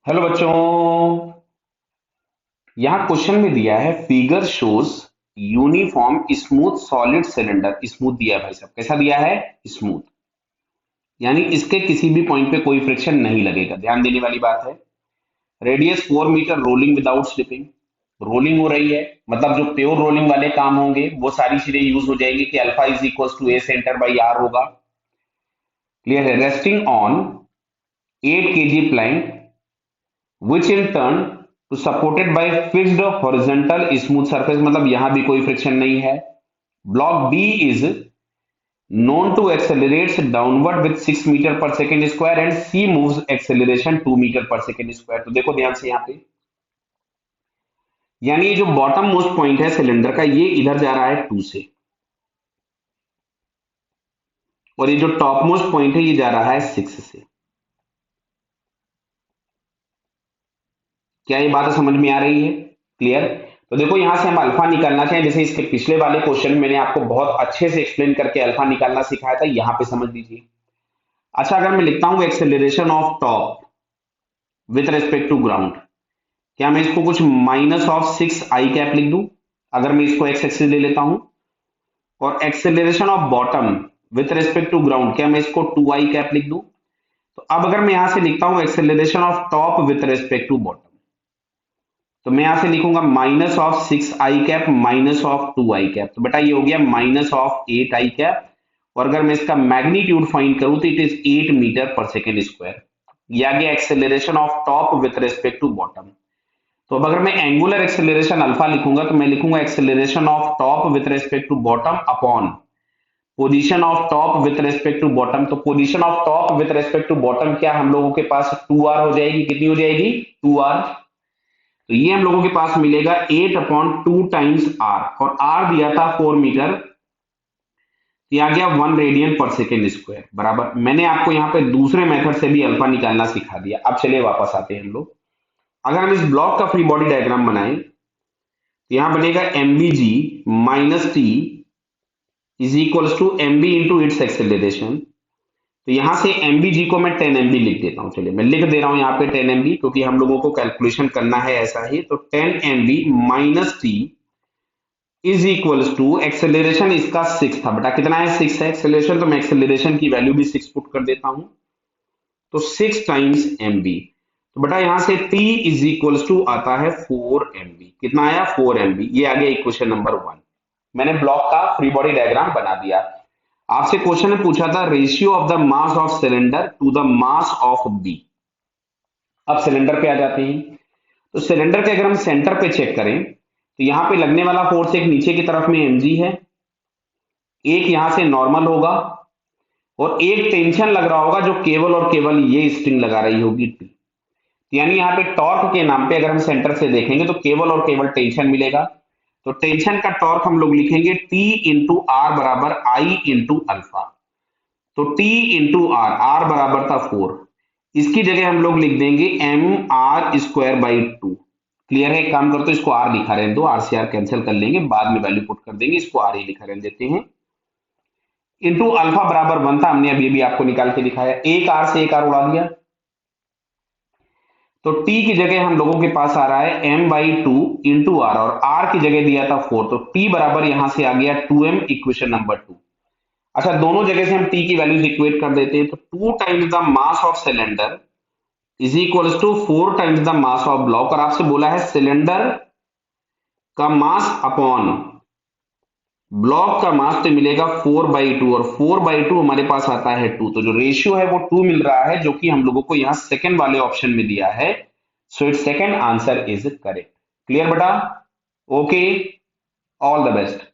Hello बच्चों। यहाँ question में दिया है figure shows uniform smooth solid cylinder. Smooth दिया है भाई साहब, कैसा दिया है? स्मूथ, यानी इसके किसी भी पॉइंट पे कोई फ्रिक्शन नहीं लगेगा। ध्यान देने वाली बात है। Radius 4 metre, rolling without slipping. Rolling हो रही है, मतलब जो प्योर रोलिंग वाले काम होंगे वो सारी चीजें यूज हो जाएंगी कि alpha is equal to a centre by R होगा। क्लियर है? Resting on 8 kg plank which in turn to supported by fixed horizontal smooth surface, मतलब यहां भी कोई फ्रिक्शन नहीं है। Block B is known to accelerates downward with 6 metre per second square and C moves acceleration 2 metre per second square. तो देखो ध्यान से यहाँ पे, यानी ये जो बॉटम मोस्ट पॉइंट है सिलेंडर का, ये इधर जा रहा है 2 से, और ये जो टॉप मोस्ट पॉइंट है ये जा रहा है 6 से। क्या ये बात समझ में आ रही है? क्लियर? तो देखो यहां से हम अल्फा निकालना चाहें, जैसे इसके पिछले वाले क्वेश्चन में मैंने आपको बहुत अच्छे से एक्सप्लेन करके अल्फा निकालना सिखाया था, यहां पे समझ लीजिए। अच्छा, अगर मैं लिखता हूं acceleration of top with respect to ground, क्या मैं इसको कुछ -6 i कैप लिख दूं? अगर मैं इसको एक्स एक्सिस ले लेता हूं। और acceleration of bottom with respect to ground, क्या मैं इसको 2 i कैप लिख दूं? तो अब अगर मैं यहां से लिखता हूं acceleration of top with respect to bottom, तो मैं यहां से लिखूंगा -6 i कैप -2 i कैप। तो बेटा ये हो गया -8 i कैप। और अगर मैं इसका मैग्नीट्यूड फाइंड करूं तो it is 8 metre per second square. ये आ गया acceleration of top with respect to bottom. तो अब अगर मैं एंगुलर एक्सेलरेशन अल्फा लिखूंगा तो मैं लिखूंगा acceleration of top with respect to bottom upon position of top with respect to bottom. तो position of top with respect to bottom क्या हम लोगों के पास 2r हो जाएगी। कितनी हो जाएगी? 2r। तो ये हम लोगों के पास मिलेगा 8/2 टाइम्स आर, और आर दिया था 4 मीटर, ये आ गया 1 रेडियन पर सेकेंड स्क्वायर बराबर। मैंने आपको यहाँ पे दूसरे मेथड से भी अल्फा निकालना सिखा दिया। अब चलिए वापस आते हैं हम लोग। अगर हम इस ब्लॉक का फ्री बॉडी डायग्राम बनाएं तो यहां बनेगा mvg-t is equals to mv into its acceleration. तो यहां से mvg को मैं 10 mv लिख देता हूं। चलिए मैं लिख दे रहा हूं यहाँ पे 10 mv, क्योंकि हम लोगों को कैलकुलेशन करना है ऐसा ही। तो 10 mv-t is equals to acceleration इसका 6 था। बेटा कितना है? 6 है एक्सेलरेशन, तो मैं एक्सेलरेशन की वैल्यू भी 6 पुट कर देता हूं। तो 6 टाइम्स mv। तो बेटा यहां से t इज इक्वल्स टू आता है 4 mv। कितना आया? 4 mv। ये आ गया इक्वेशन नंबर 1। मैंने ब्लॉक का फ्री बॉडी डायग्राम बना दिया। आपसे क्वेश्चन में पूछा था ratio of the mass of cylinder to the mass of B. अब सिलेंडर पे आ जाते हैं। तो सिलेंडर के अगर हम सेंटर पे चेक करें तो यहां पे लगने वाला फोर्स एक नीचे की तरफ में mg है, एक यहां से नॉर्मल होगा, और एक टेंशन लग रहा होगा जो केवल और केवल ये स्ट्रिंग लगा रही होगी टी। यानी यहाँ पे टॉर्क के नाम पे अगर हम सेंटर से देखेंगे तो केवल और केवल टेंशन मिलेगा। तो टेंशन का टॉर्क हम लोग लिखेंगे टी इंटू आर बराबर आई इंटू अल्फा। तो टी इंटू आर, आर बराबर था 4, इसकी जगह हम लोग लिख देंगे mr² बाई 2। क्लियर है? एक काम करते, इसको आर लिखा रहने दो, आर से आर कैंसिल कर लेंगे, बाद में वैल्यू पुट कर देंगे, इसको आर ही लिखा रहने देते हैं। इंटू अल्फा बराबर 1 था, हमने अभी भी आपको निकाल के दिखाया। एक आर से एक आर उड़ा दिया, तो t की जगह हम लोगों के पास आ रहा है m/2 इंटू आर, और r की जगह दिया था 4, तो t बराबर यहां से आ गया 2m, इक्वेशन नंबर 2। अच्छा, दोनों जगह से हम t की वैल्यूज इक्वेट कर देते हैं। तो 2 times the mass of cylinder is equals to 4 times the mass of block, और आपसे बोला है सिलेंडर का मास अपॉन ब्लॉक का मास, तो मिलेगा 4/2, और 4/2 हमारे पास आता है 2, तो जो रेशियो है वो 2 मिल रहा है, जो कि हम लोगों को यहाँ सेकंड वाले ऑप्शन में दिया है। So it's second answer is correct. Clear बेटा? Okay, all the best.